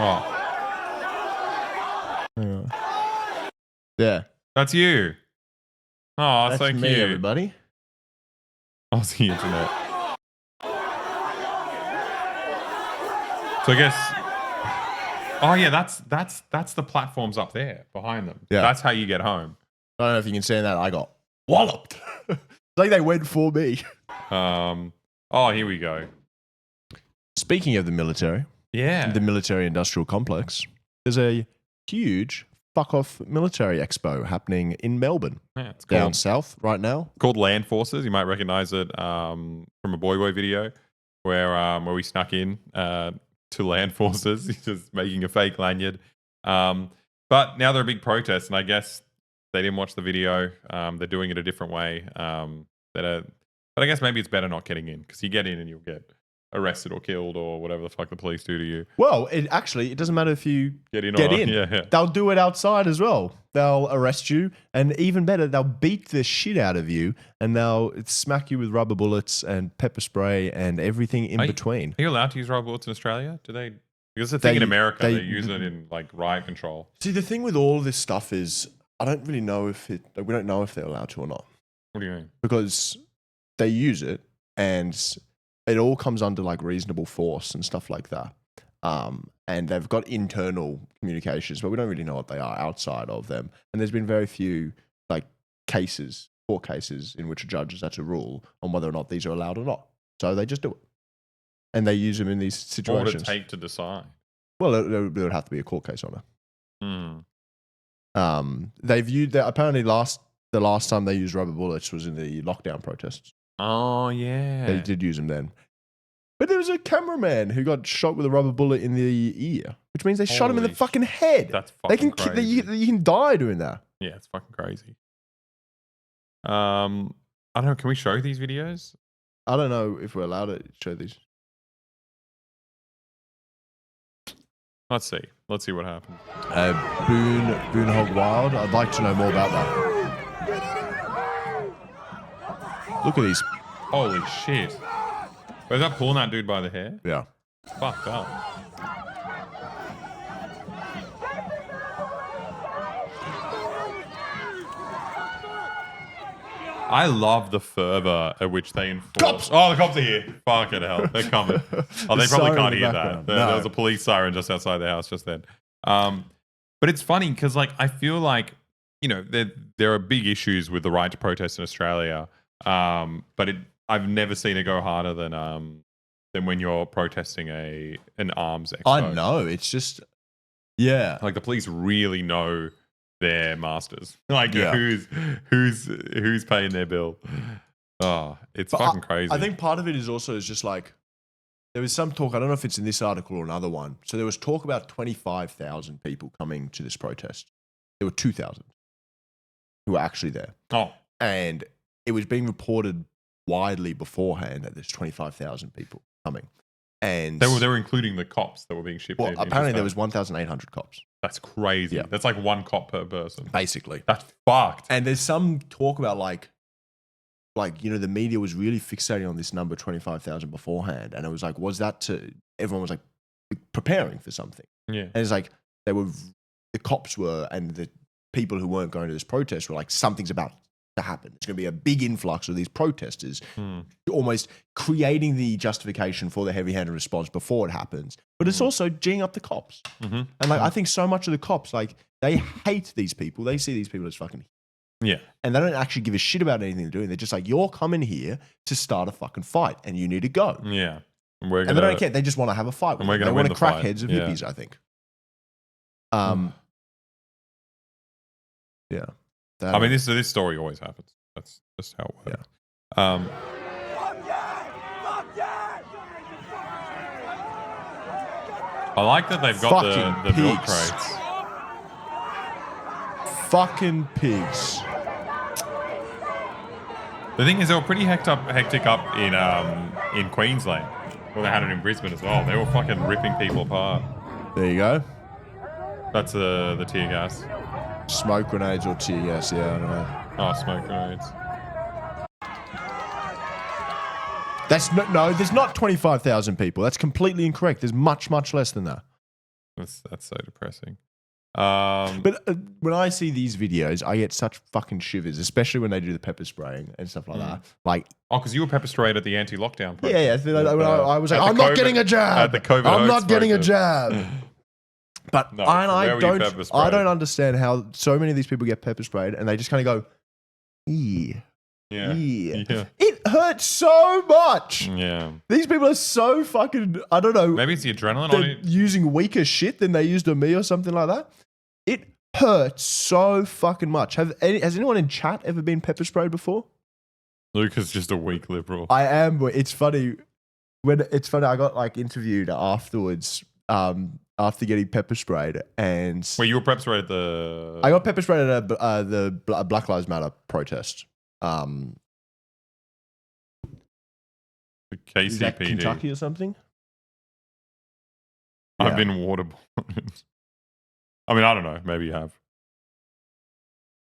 Oh. Yeah. That's you. Oh, That's so me, cute. everybody. Aussie internet. So I guess. Oh yeah, that's the platforms up there behind them. Yeah. That's how you get home. I don't know if you can see that. I got walloped. It's like they went for me. Oh, here we go. Speaking of the military, the military-industrial complex, there's a huge fuck-off military expo happening in Melbourne. Yeah, it's down south right now. Called Land Forces. You might recognize it from a BoyBoy video where we snuck in to Land Forces. He's just making a fake lanyard. But now they're a big protest, and I guess they didn't watch the video. They're doing it a different way. But I guess maybe it's better not getting in, because you get in and you'll get arrested or killed or whatever the fuck the police do to you. Well, it doesn't matter if you get in. Yeah. They'll do it outside as well. They'll arrest you, and even better, they'll beat the shit out of you, and they'll smack you with rubber bullets and pepper spray and everything in between. Are you allowed to use rubber bullets in Australia? Do they? Because the thing in America, they use it in like riot control. See, the thing with all of this stuff is, I don't really know if we don't know if they're allowed to or not. What do you mean? Because they use it, and it all comes under like reasonable force and stuff like that. And they've got internal communications, but we don't really know what they are outside of them. And there's been very few like court cases in which a judge has had to rule on whether or not these are allowed or not. So they just do it. And they use them in these situations. What would it take to decide? Well, there would have to be a court case on it. Hmm. They viewed that apparently the last time they used rubber bullets was in the lockdown protests. Oh, yeah. They did use them then. But there was a cameraman who got shot with a rubber bullet in the ear, which means they shot him in the fucking head. That's fucking crazy. You can die doing that. Yeah, it's fucking crazy. I don't know. Can we show these videos? I don't know if we're allowed to show these. Let's see. Let's see what happens. Boone Hog Wild. I'd like to know more about that. Look at these. Holy shit. Was that pulling that dude by the hair? Yeah. Fucked up. I love the fervor at which they enforce. Cops! Oh, the cops are here. Fucking hell. They're coming. Oh, they probably can't hear that. There was a police siren just outside the house just then. But it's funny because, like, I feel like, you know, there are big issues with the right to protest in Australia. But I've never seen it go harder than when you're protesting an arms expo. I know. It's just, yeah. Like, the police really know their masters. Like, Yeah. who's paying their bill. Oh, it's fucking crazy. I think part of it is also just like, there was some talk, I don't know if it's in this article or another one. So there was talk about 25,000 people coming to this protest. There were 2,000 who were actually there. Oh. And it was being reported widely beforehand that there's 25,000 people coming. And they were including the cops that were being shipped in. Apparently there was 1,800 cops. That's crazy. Yeah. That's like one cop per person. Basically. That's fucked. And there's some talk about like, you know, the media was really fixating on this number 25,000 beforehand. And it was like, was that everyone was like preparing for something. Yeah. And it's like, the cops were, and the people who weren't going to this protest were like, something's about to happen. It's going to be a big influx of these protesters, almost creating the justification for the heavy-handed response before it happens. But it's also geeing up the cops. Mm-hmm. And like, I think so much of the cops, like, they hate these people. They see these people as fucking, yeah. And they don't actually give a shit about anything they're doing. They're just like, you're coming here to start a fucking fight, and you need to go. Yeah. And they don't care. They just want to have a fight. And we're they want to crack heads of hippies, I think. Yeah. I mean, this story always happens. That's just how it works. Yeah. I like that they've got the milk crates. Fucking pigs. The thing is, they were pretty hectic up in Queensland. Well, they had it in Brisbane as well. They were fucking ripping people apart. There you go. That's the tear gas. Smoke grenades or tear gas, yeah, I don't know. Oh, smoke grenades. There's not 25,000 people. That's completely incorrect. There's much, much less than that. That's so depressing. But when I see these videos, I get such fucking shivers, especially when they do the pepper spraying and stuff like that. Like, because you were pepper sprayed at the anti-lockdown protest. yeah. I was like, I'm not getting a jab. At the COVID I'm hoax not getting a protest. jab. But No, I where were you pepper sprayed? I don't understand how so many of these people get pepper sprayed and they just kind of go, yeah. It hurts so much. Yeah. These people are so fucking, I don't know. Maybe it's the adrenaline on They're it. using weaker shit than they used on me or something like that. It hurts so fucking much. Has anyone in chat ever been pepper sprayed before? Luke is just a weak liberal. I am, but it's funny. I got like interviewed afterwards, after getting pepper sprayed, and Wait, you were pepper sprayed at the... I got pepper sprayed at the Black Lives Matter protest. The Is that KCPD. Kentucky or something? I've been waterboarded. I mean, I don't know. Maybe you have.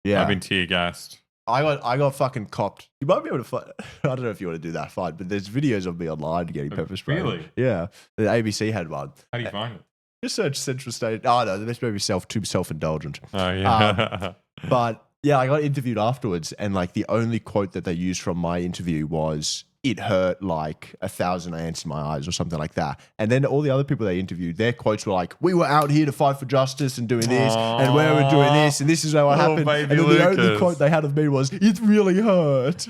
Yeah. I've been tear gassed. I got fucking copped. You might be able to find. I don't know if you want to do that fight, but there's videos of me online getting pepper sprayed. Really? Yeah. The ABC had one. How do you find it? Just search Central State. Oh no, this may be too self-indulgent. Oh, yeah. But yeah, I got interviewed afterwards, and like the only quote that they used from my interview was, "It hurt like 1,000 ants in my eyes," or something like that. And then all the other people they interviewed, their quotes were like, "We were out here to fight for justice and doing this, and we were doing this, and this is how it happened." And then the only quote they had of me was, "It really hurt."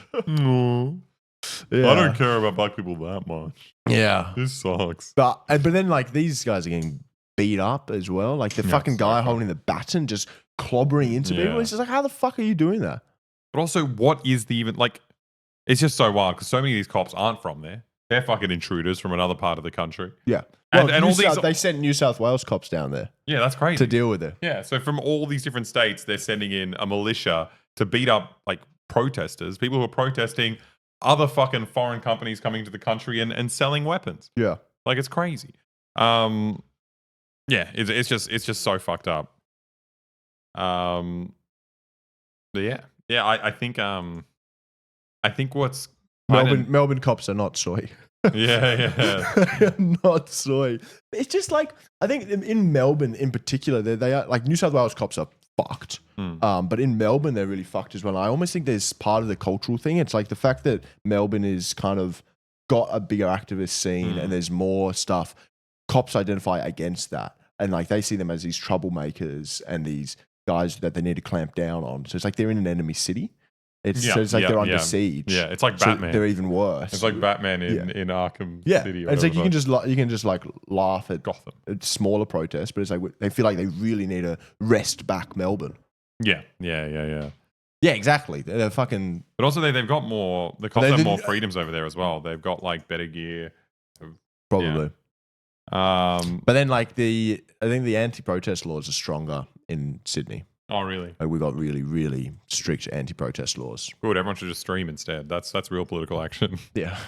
Yeah. I don't care about black people that much. Yeah. This sucks. But then like these guys are getting beat up as well. Like the fucking guy holding the baton just clobbering into people. It's just like, how the fuck are you doing that? But also, what is the even, like, it's just so wild because so many of these cops aren't from there. They're fucking intruders from another part of the country. Yeah. And, Well, and all these... they sent New South Wales cops down there Yeah, that's crazy. to deal with it. Yeah, so from all these different states, they're sending in a militia to beat up, like, protesters, people who are protesting other fucking foreign companies coming to the country and selling weapons. Yeah. Like, it's crazy. Yeah, it's just so fucked up. But yeah, I think what's Melbourne cops are not soy. yeah. Not soy. It's just like, I think in Melbourne in particular, they are like, New South Wales cops are fucked. But in Melbourne, they're really fucked as well. I almost think there's part of the cultural thing. It's like the fact that Melbourne is kind of got a bigger activist scene and there's more stuff. Cops identify against that. And like they see them as these troublemakers and these guys that they need to clamp down on. So it's like they're in an enemy city. So it's like they're under siege. Yeah, it's like So Batman. they're even worse. It's like Batman in Arkham City. Yeah, it's like you can just like laugh at Gotham. At smaller protests, but it's like they feel like they really need to wrest back Melbourne. Yeah. Yeah, exactly. They're fucking. But also they've got more. The cops have more freedoms over there as well. They've got like better gear. Probably. Yeah. But then like I think the anti-protest laws are stronger in Sydney. Oh really? Like we got really, really strict anti-protest laws. Good. Everyone should just stream instead. That's real political action. Yeah.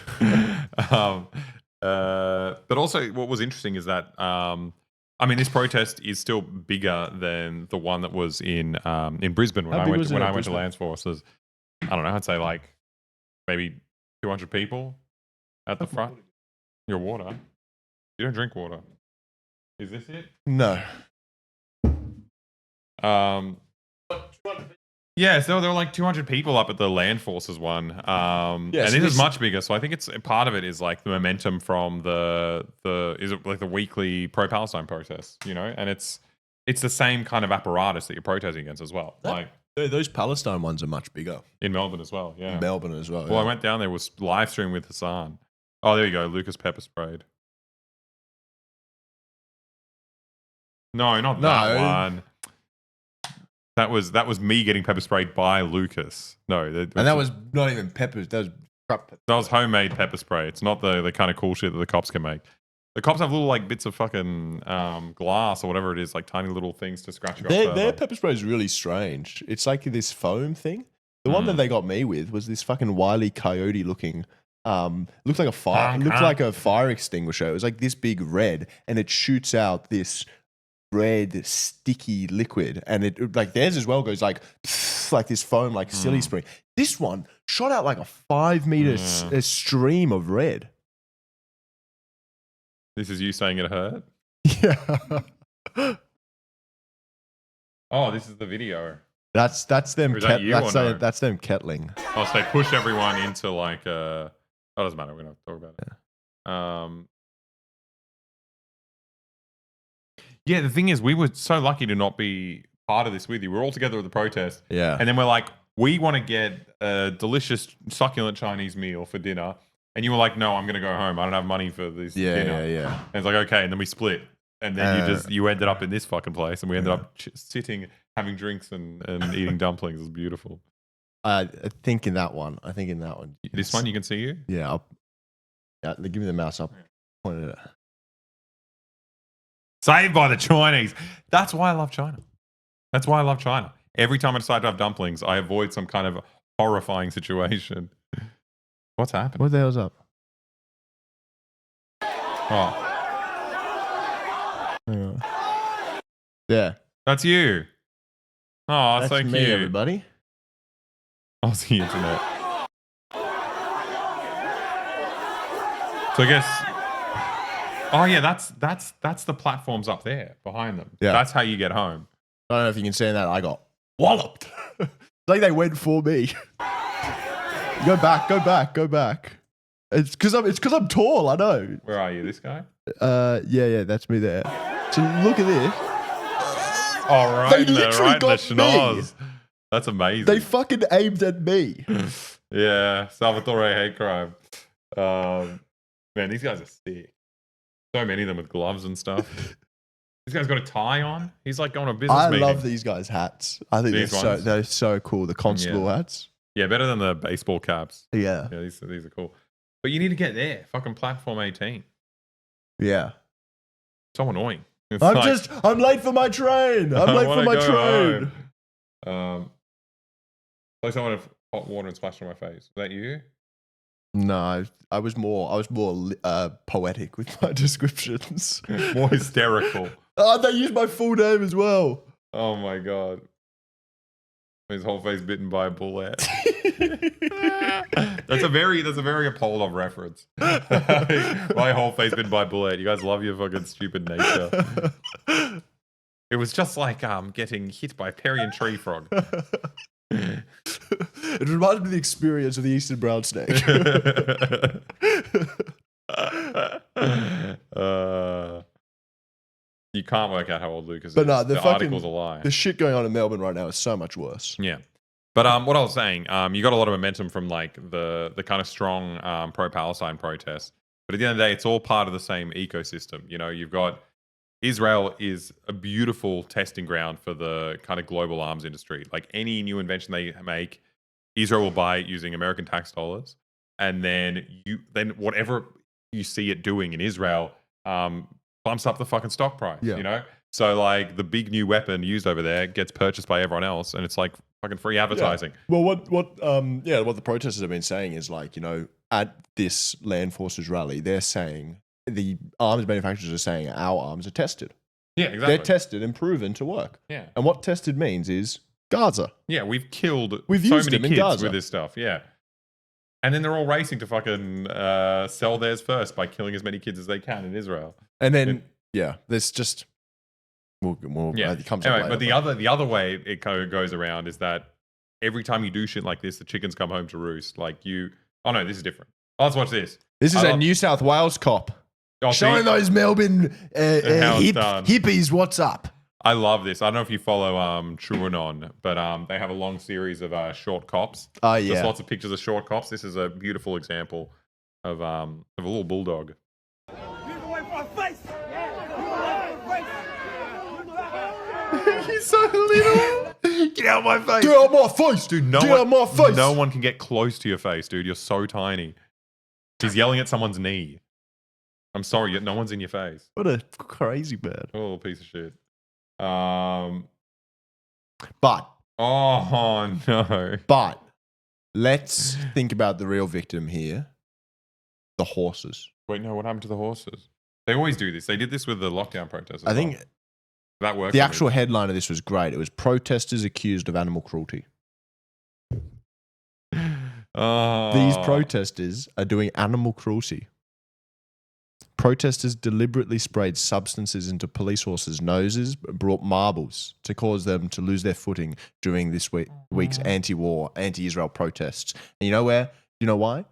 But also, what was interesting is that I mean, this protest is still bigger than the one that was in Brisbane when I went to Lands Forces. I don't know. I'd say like maybe 200 people at the front. Your water. You don't drink water. Is this it? No. Yeah, so there were like 200 people up at the Land Forces one, and this is much bigger. So I think it's part of it is like the momentum from the weekly pro-Palestine protests, you know, and it's the same kind of apparatus that you're protesting against as well. Like those Palestine ones are much bigger in Melbourne as well. Yeah, Melbourne as well. Well, I went down there, was live stream with Hassan. Oh, there you go, Lucas pepper sprayed. No, not that one. That was me getting pepper sprayed by Lucas. No, that was not even peppers. That was crap. That was homemade pepper spray. It's not the kind of cool shit that the cops can make. The cops have little like bits of fucking glass or whatever it is, like tiny little things to scratch you up. Their pepper spray is really strange. It's like this foam thing. The one that they got me with was this fucking Wile E. Coyote looking. Looked like a fire. Looked like a fire extinguisher. It was like this big red, and it shoots out this red sticky liquid, and it like theirs as well goes like this foam, like silly spring. This one shot out like a 5 meter stream of red. This is you saying it hurt? Yeah. Oh, this is the video. That's them. Or is that you or no? That's them kettling. Oh, so they push everyone into like oh, doesn't matter. We're not talk about it. Yeah, the thing is, we were so lucky to not be part of this with you. We're all together at the protest. Yeah. And then we're like, we want to get a delicious, succulent Chinese meal for dinner. And you were like, no, I'm going to go home. I don't have money for this dinner. Yeah. And it's like, okay. And then we split. And then you ended up in this fucking place. And we ended up sitting, having drinks and eating dumplings. It was beautiful. I think in that one. This one, you can see you? Yeah. Give me the mouse up. Pointed it. Saved by the Chinese. That's why I love China. Every time I decide to have dumplings, I avoid some kind of horrifying situation. What's happening? What the hell's up? Oh. Yeah. That's you. Oh, That's so me, cute. everybody. Aussie internet. So I guess... Oh yeah, that's the platforms up there behind them. Yeah. That's how you get home. I don't know if you can see that. I got walloped. It's like they went for me. Go back. It's because I'm tall. I know. Where are you? This guy? Yeah, that's me there. So look at this. Oh, right, They in the literally got schnoz. That's amazing. They fucking aimed at me. Yeah, Salvatooore hate crime. Man, these guys are sick. So many of them with gloves and stuff. This guy's got a tie on. He's like going to a business meeting. I love these guys' hats. I think they're so cool. The constable hats. Yeah, better than the baseball caps. Yeah. Yeah, these are cool. But you need to get there. Fucking platform 18. Yeah. So annoying. I'm late for my train. I'm late for my train. Like someone had hot water and splashed on my face. Was that you? No, I was more poetic with my descriptions. More hysterical. Oh, they used my full name as well. Oh my god. His whole face bitten by a bullet. That's a very Apollov reference. My whole face bitten by a bullet. You guys love your fucking stupid nature. It was just like getting hit by a Parian tree frog. It reminded me of the experience of the eastern brown snake. You can't work out how old Lucas is. But no, the article's a lie. The shit going on in Melbourne right now is so much worse. Yeah. But what I was saying, you got a lot of momentum from like the kind of strong pro-Palestine protests. But at the end of the day, it's all part of the same ecosystem. You know, you've got Israel is a beautiful testing ground for the kind of global arms industry. Like any new invention they make, Israel will buy it using American tax dollars. And then whatever you see it doing in Israel bumps up the fucking stock price, you know? So like the big new weapon used over there gets purchased by everyone else and it's like fucking free advertising. Yeah. Well, what the protesters have been saying is like, you know, at this land forces rally, they're saying the arms manufacturers are saying our arms are tested. Yeah, exactly. They're tested and proven to work. Yeah. And what tested means is Gaza. Yeah, we've killed so used many them in kids Gaza with this stuff. Yeah. And then they're all racing to fucking sell theirs first by killing as many kids as they can in Israel. And then, there's just... it comes up anyway, later, but the other way it kind of goes around is that every time you do shit like this, the chickens come home to roost. Like you... Oh, no, this is different. Oh, let's watch this. This is a New South Wales cop. Showing those Melbourne hippies what's up. I love this. I don't know if you follow TrueAnon, but they have a long series of short cops. Oh, yeah. There's lots of pictures of short cops. This is a beautiful example of a little bulldog. He's so little. Get out of my face. Get out of my face, dude. Get out of my face. No one can get close to your face, dude. You're so tiny. He's yelling at someone's knee. I'm sorry, no one's in your face. What a crazy bird. Oh, little piece of shit. But. Oh, no. But. Let's think about the real victim here. The horses. Wait, no, what happened to the horses? They always do this. They did this with the lockdown protests. I think that worked. The actual headline of this was great. It was protesters accused of animal cruelty. Oh. These protesters are doing animal cruelty. Protesters deliberately sprayed substances into police horses' noses, brought marbles to cause them to lose their footing during this week's anti-war, anti-Israel protests. And you know where? You know why?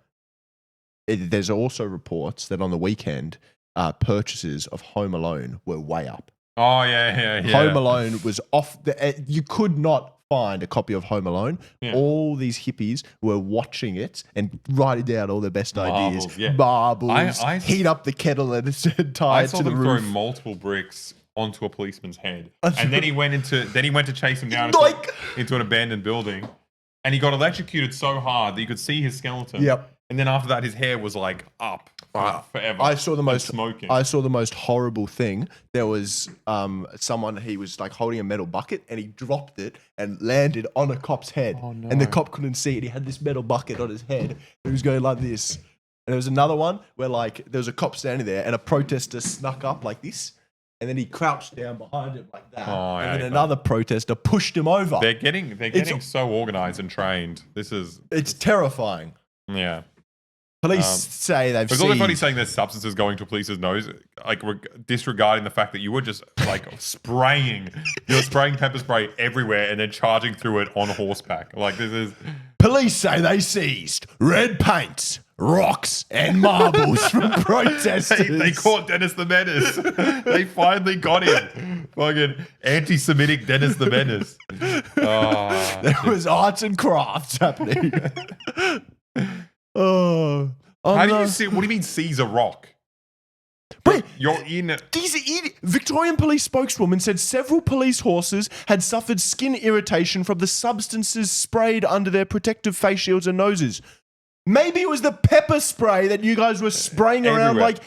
There's also reports that on the weekend, purchases of Home Alone were way up. Oh, yeah. Home Alone was off. You could not find a copy of Home Alone. Yeah. All these hippies were watching it and writing down all their best ideas. Yeah. Marbles, heat up the kettle and tie it to the roof. I saw them throw multiple bricks onto a policeman's head, and then he went to chase him down into an abandoned building, and he got electrocuted so hard that you could see his skeleton. Yep. And then after that, his hair was like up forever. I saw the most smoking. I saw the most horrible thing. There was someone. He was like holding a metal bucket, and he dropped it and landed on a cop's head. Oh, no. And the cop couldn't see it. He had this metal bucket on his head. He was going like this. And there was another one where like there was a cop standing there, and a protester snuck up like this, and then he crouched down behind him like that. Oh, and then another protester pushed him over. They're getting so organized and trained. It's terrifying. Yeah. Police say they've seen... It's also funny saying there's substances going to police's nose, like disregarding the fact that you were just like spraying pepper spray everywhere and then charging through it on horseback. Like this is... Police say they seized red paint, rocks and marbles from protesters. They caught Dennis the Menace. They finally got him. Fucking anti-Semitic Dennis the Menace. Oh, there was arts and crafts happening. How do you see? What do you mean seize a rock? Wait, you're in. Victorian police spokeswoman said several police horses had suffered skin irritation from the substances sprayed under their protective face shields and noses. Maybe it was the pepper spray that you guys were spraying around like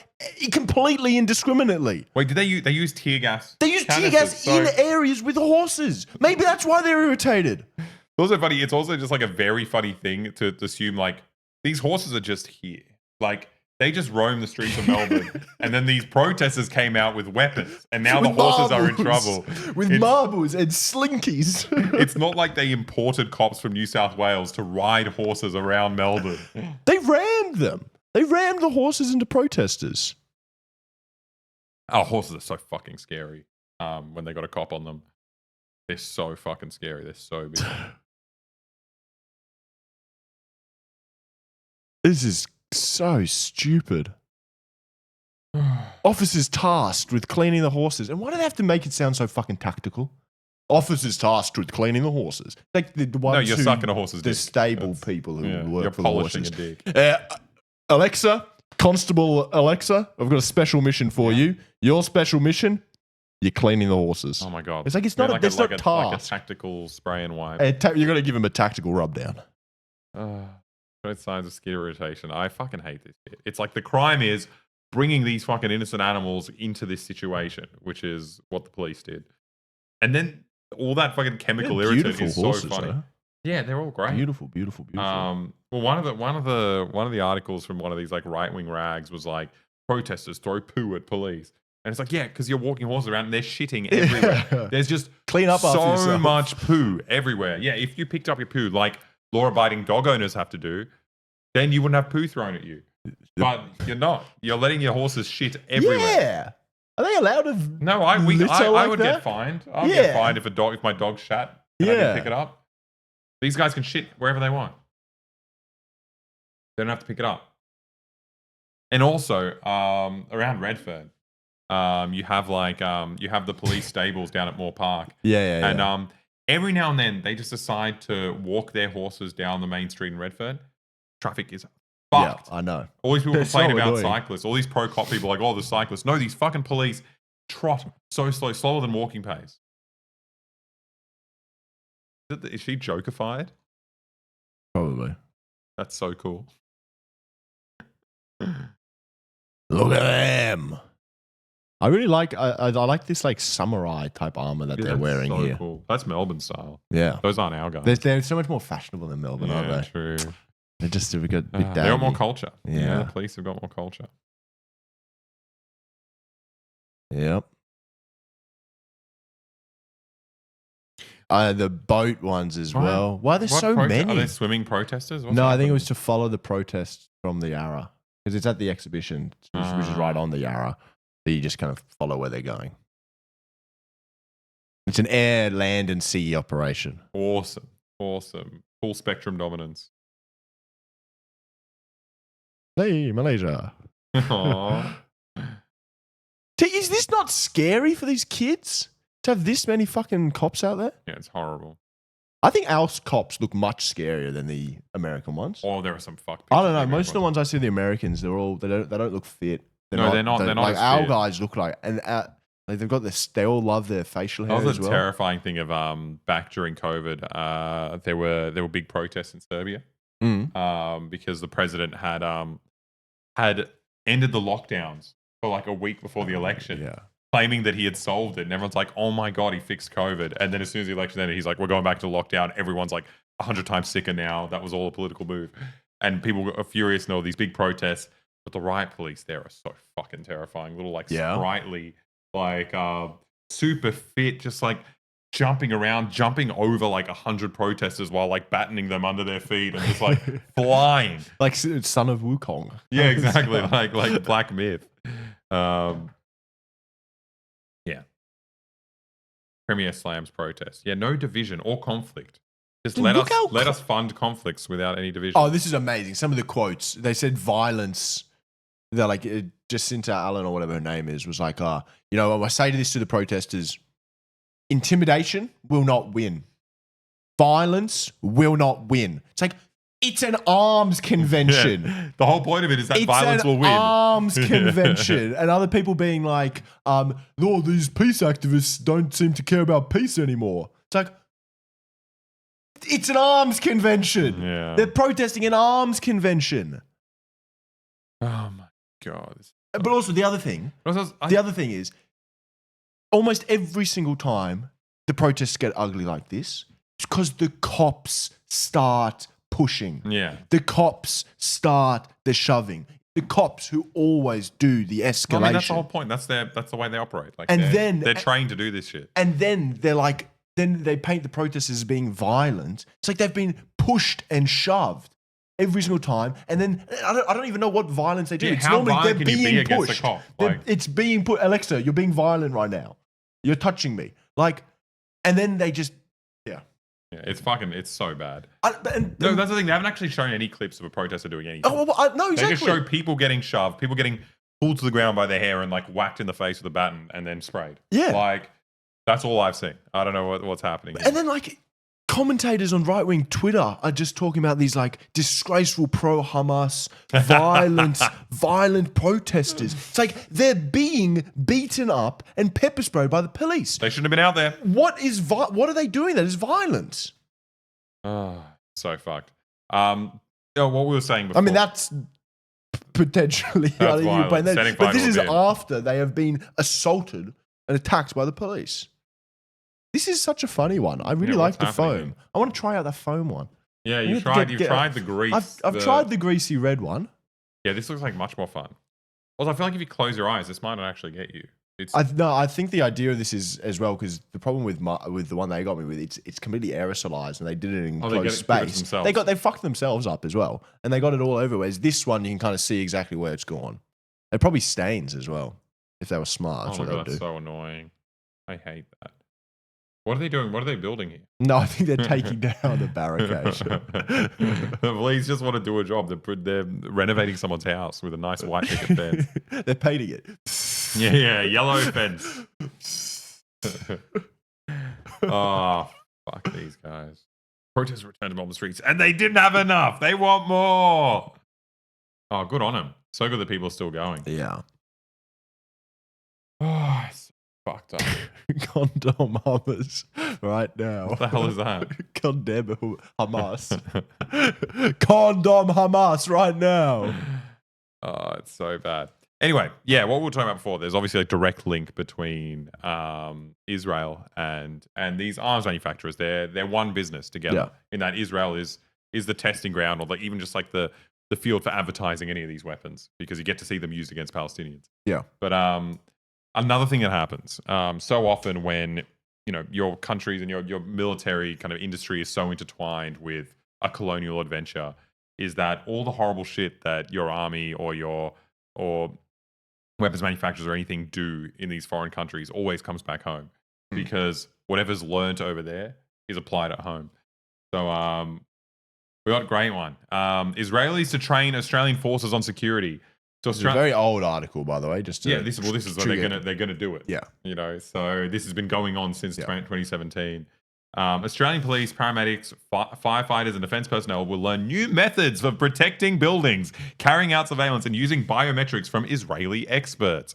completely indiscriminately. Wait, did they use tear gas? They used tear gas in areas with the horses. Maybe that's why they're irritated. It's also funny. It's also just like a very funny thing to assume like these horses are just here. Like they just roam the streets of Melbourne, and then these protesters came out with weapons, and now the horses are in trouble with marbles and slinkies. It's not like they imported cops from New South Wales to ride horses around Melbourne. They rammed them. They rammed the horses into protesters. Oh, horses are so fucking scary. When they got a cop on them, they're so fucking scary. They're so big. This is so stupid. Officers tasked with cleaning the horses. And why do they have to make it sound so fucking tactical? Officers tasked with cleaning the horses. Like the ones no, you're sucking a horse's dick. The stable people who work for the horses. You're polishing a dick. Alexa, Constable Alexa, I've got a special mission for you. Your special mission, you're cleaning the horses. Oh my God. It's like it's not, it's not task. Like a tactical spray and wipe. You're going to give him a tactical rub down. Both signs of skin irritation. I fucking hate this shit. It's like the crime is bringing these fucking innocent animals into this situation, which is what the police did. And then all that fucking chemical irritant is horses, so funny. Though. Yeah, they're all great. Beautiful. Well, one of the articles from one of these like right wing rags was like protesters throw poo at police, and it's like because you're walking horses around and they're shitting everywhere. Yeah. There's just clean up after yourself. So much poo everywhere. Yeah, if you picked up your poo like law-abiding dog owners have to do, then you wouldn't have poo thrown at you. But you're not. You're letting your horses shit everywhere. Yeah. Are they allowed to? No, I would get fined. I would get fined if my dog shat and I didn't pick it up. These guys can shit wherever they want. They don't have to pick it up. And also, around Redfern, you have the police stables down at Moore Park. Yeah. And every now and then, they just decide to walk their horses down the main street in Redfern. Traffic is fucked. Yeah, I know. All these people complain about cyclists. All these pro-cop people are like, the cyclists. No, these fucking police trot so slow, slower than walking pace. Is she Joker-fied? Probably. That's so cool. Look at them. I really like I like this like samurai type armor that they're wearing here. Cool. That's Melbourne style. Yeah. Those aren't our guys. They're so much more fashionable than Melbourne, aren't they? True. They're just a bit They got more culture. Yeah. The police have got more culture. Yep. The boat ones as well. Why are there so many? Are they swimming protesters? No, I think it was to follow the protests from the Yarra. Because it's at the exhibition, which is right on the Yarra. So you just kind of follow where they're going. It's an air, land, and sea operation. Awesome. Full spectrum dominance. Hey, Malaysia. Aww. Is this not scary for these kids to have this many fucking cops out there? Yeah, it's horrible. I think our cops look much scarier than the American ones. Oh, there are some fuck. I don't know. Most of the ones I see, the Americans, they don't look fit. They're not. They're not like as our fit. guys look like, and like they've got this. They all love their facial hair That was as the well. terrifying thing of back during COVID. There were big protests in Serbia. Because the president had ended the lockdowns for like a week before the election, claiming that he had solved it. And everyone's like, oh my God, he fixed COVID. And then as soon as the election ended, he's like, we're going back to lockdown. Everyone's like 100 times sicker now. That was all a political move. And people are furious and all these big protests. But the riot police there are so fucking terrifying. Little like sprightly, like super fit, just like jumping around, jumping over like 100 protesters while like battening them under their feet and just like flying. Like Son of Wukong. Yeah, exactly. like Black Myth. Yeah. Premier slams protest. Yeah, no division or conflict. Just let us fund conflicts without any division. Oh, this is amazing. Some of the quotes. They said violence. They're like, Jacinta Allen or whatever her name is, was like, I say this to the protesters, intimidation will not win. Violence will not win. It's like, it's an arms convention. Yeah. The whole point of it is that violence will win. It's an arms convention. And other people being like, these peace activists don't seem to care about peace anymore. It's like, it's an arms convention. Yeah. They're protesting an arms convention. Oh my God. But also the other thing is, almost every single time the protests get ugly like this, it's because the cops start pushing. Yeah. The cops start the shoving. The cops who always do the escalation. I mean, that's the whole point. That's the way they operate. Like, they're trained to do this shit. And then they're like, then they paint the protesters as being violent. It's like they've been pushed and shoved every single time. And then I don't even know what violence they do. Yeah, it's how normally violent can you be against pushed. a cop? It's being put. Alexa, you're being violent right now. You're touching me. Like, and then they just, yeah, it's so bad. No, that's the thing. They haven't actually shown any clips of a protester doing anything. Oh, no, exactly. They just show people getting shoved, people getting pulled to the ground by their hair and like whacked in the face with a baton and then sprayed. Yeah. Like, that's all I've seen. I don't know what's happening here. And then like commentators on right-wing Twitter are just talking about these like disgraceful pro-Hamas, violent protesters. It's like they're being beaten up and pepper sprayed by the police. They shouldn't have been out there. What are they doing that is violence? Oh, so fucked. What we were saying before. I mean, that's potentially that's violent. but this is after they have been assaulted and attacked by the police. This is such a funny one. I really like the foam. I want to try out that foam one. Yeah, you've tried the grease. I've tried the greasy red one. Yeah, this looks like much more fun. Also, I feel like if you close your eyes, this might not actually get you. I think the idea of this is as well, because the problem with the one they got me with, it's completely aerosolized and they did it in closed space. They fucked themselves up as well, and they got it all over. Whereas this one, you can kind of see exactly where it's gone. It probably stains as well if they were smart. Oh my God, that's so annoying. I hate that. What are they doing? What are they building here? No, I think they're taking down the barricade. Police just want to do a job. They're renovating someone's house with a nice white picket fence. They're painting it. Yeah, yellow fence. Oh, fuck these guys. Protesters returned to Melbourne streets, and they didn't have enough. They want more. Oh, good on them. So good that people are still going. Yeah. Oh, it's fucked up. Condom Hamas right now. What the hell is that? Condemn Hamas. Condom Hamas right now. Oh, it's so bad. Anyway, yeah, what we were talking about before, there's obviously a direct link between Israel and these arms manufacturers. They're one business together. In that Israel is the testing ground, or like even just like the field for advertising any of these weapons, because you get to see them used against Palestinians. Yeah. But another thing that happens so often when your countries and your military kind of industry is so intertwined with a colonial adventure, is that all the horrible shit that your army or weapons manufacturers or anything do in these foreign countries always comes back home because whatever's learned over there is applied at home. So we got a great one. Israelis to train Australian forces on security. So It's a very old article, by the way. Just to this is what they're gonna do it. Yeah, So this has been going on since 2017. Australian police, paramedics, firefighters, and defense personnel will learn new methods of protecting buildings, carrying out surveillance, and using biometrics from Israeli experts.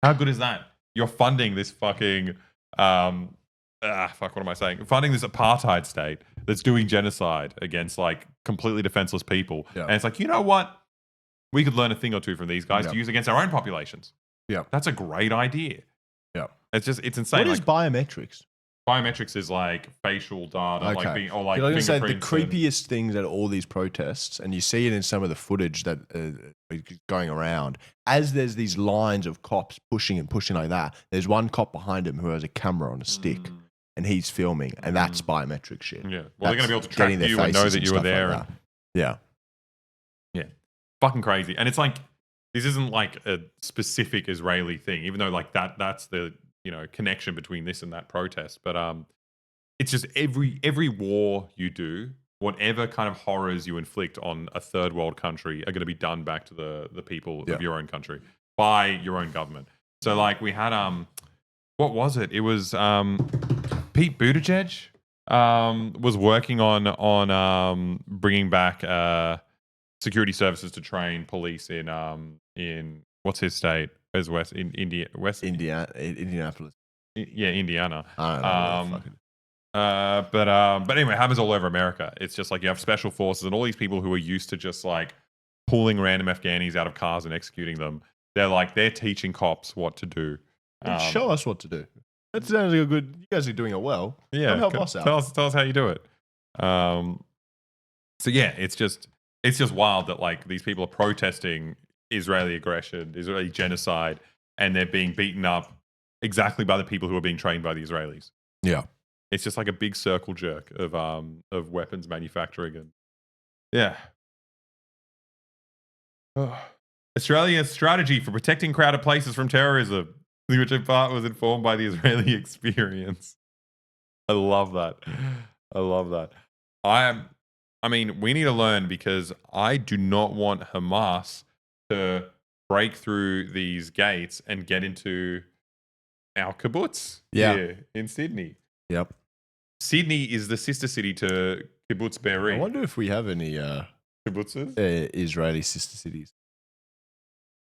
How good is that? You're funding this fucking what am I saying? Funding this apartheid state that's doing genocide against like completely defenseless people. Yeah. And it's like, you know what? We could learn a thing or two from these guys to use against our own populations. Yeah. That's a great idea. Yeah. It's insane. What is biometrics? Biometrics is like facial data, like fingerprints. Say the creepiest things at all these protests, and you see it in some of the footage that is going around. As there's these lines of cops pushing and pushing like that, there's one cop behind him who has a camera on a stick, and he's filming, and that's biometric shit. Yeah, well, they're going to be able to track you and know that you were there. Like yeah. Fucking crazy. And it's like, this isn't like a specific Israeli thing, even though like that's the connection between this and that protest. But it's just every war you do, whatever kind of horrors you inflict on a third world country are going to be done back to the people of your own country by your own government. So like we had what was it? It was Pete Buttigieg was working on bringing back security services to train police in what's his state? Where's Indianapolis. Yeah, Indiana. I don't know. But anyway, it happens all over America. It's just like you have special forces and all these people who are used to just like pulling random Afghanis out of cars and executing them. They're teaching cops what to do. Show us what to do. That sounds like a good. You guys are doing it well. Yeah, help us out. Tell us how you do it. So yeah, it's just wild that like these people are protesting Israeli aggression, Israeli genocide, and they're being beaten up exactly by the people who are being trained by the Israelis. Yeah, it's just like a big circle jerk of weapons manufacturing and yeah. Australia's strategy for protecting crowded places from terrorism, which in part was informed by the Israeli experience. I love that. I mean, we need to learn because I do not want Hamas to break through these gates and get into our kibbutz here in Sydney. Yep. Sydney is the sister city to Kibbutz Be'eri. I wonder if we have any kibbutzes? Israeli sister cities.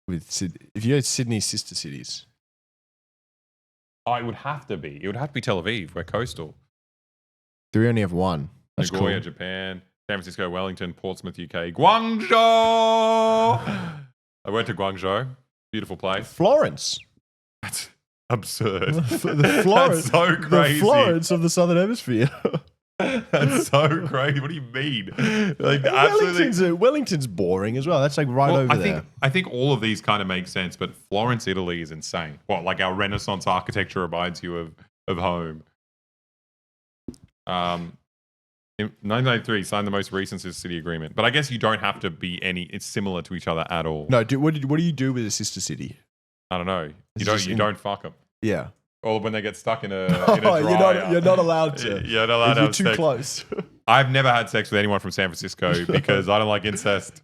If you had Sydney sister cities. Oh, it would have to be. It would have to be Tel Aviv. We're coastal. Do we only have one? That's Nagoya, cool. Japan. San Francisco, Wellington, Portsmouth, UK, Guangzhou. I went to Guangzhou. Beautiful place. Florence. That's absurd. The Florence. That's so crazy. The Florence of the Southern Hemisphere. That's so crazy. What do you mean? Like absolutely. Wellington's boring as well. That's like over there. I think all of these kind of make sense, but Florence, Italy is insane. What, like our Renaissance architecture reminds you of home. In 1993, signed the most recent sister city agreement. But I guess you don't have to be it's similar to each other at all. No, what do you do with a sister city? I don't know. You don't fuck them. Yeah. Or when they get stuck in a dryer. You're not allowed to. You're not allowed to have sex. You're too close. I've never had sex with anyone from San Francisco because I don't like incest.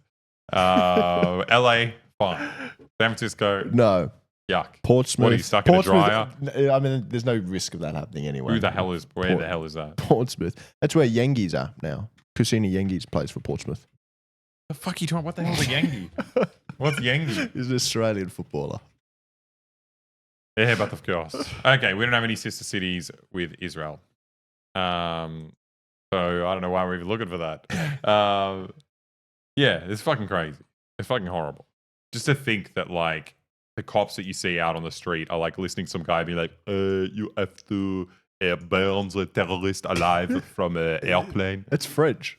LA, fine. San Francisco, no. Yuck. Portsmouth. What, are you stuck in a dryer? I mean, there's no risk of that happening anyway. Where the hell is that? Portsmouth. That's where Yengi's are now. Kusini Yengi's plays for Portsmouth. The fuck are you talking? What the hell's a Yengi? What's Yengi? He's an Australian footballer. Yeah, but of course. Okay, we don't have any sister cities with Israel. So I don't know why we're even looking for that. Yeah, it's fucking crazy. It's fucking horrible. Just to think that like the cops that you see out on the street are like listening to some guy being like, you have to burn the terrorist alive from an airplane. It's French.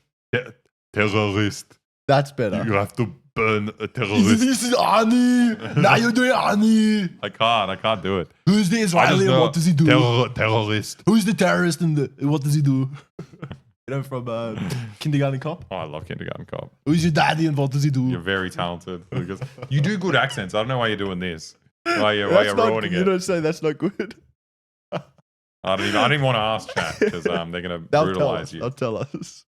Terrorist. That's better. You have to burn a terrorist. This is Ani. Now you're doing Ani. I can't do it. Who's the Israeli and what does he do? Terrorist. Who's the terrorist and what does he do? You know, from Kindergarten Cop. Oh, I love Kindergarten Cop. Who's your daddy and what does he do? You're very talented, Lucas. You do good accents. I don't know why you're doing this. Why you're That's not- ruining You it. don't say that's not good. I didn't even want to ask chat because they're gonna They'll tell brutalize us. you. They'll tell us.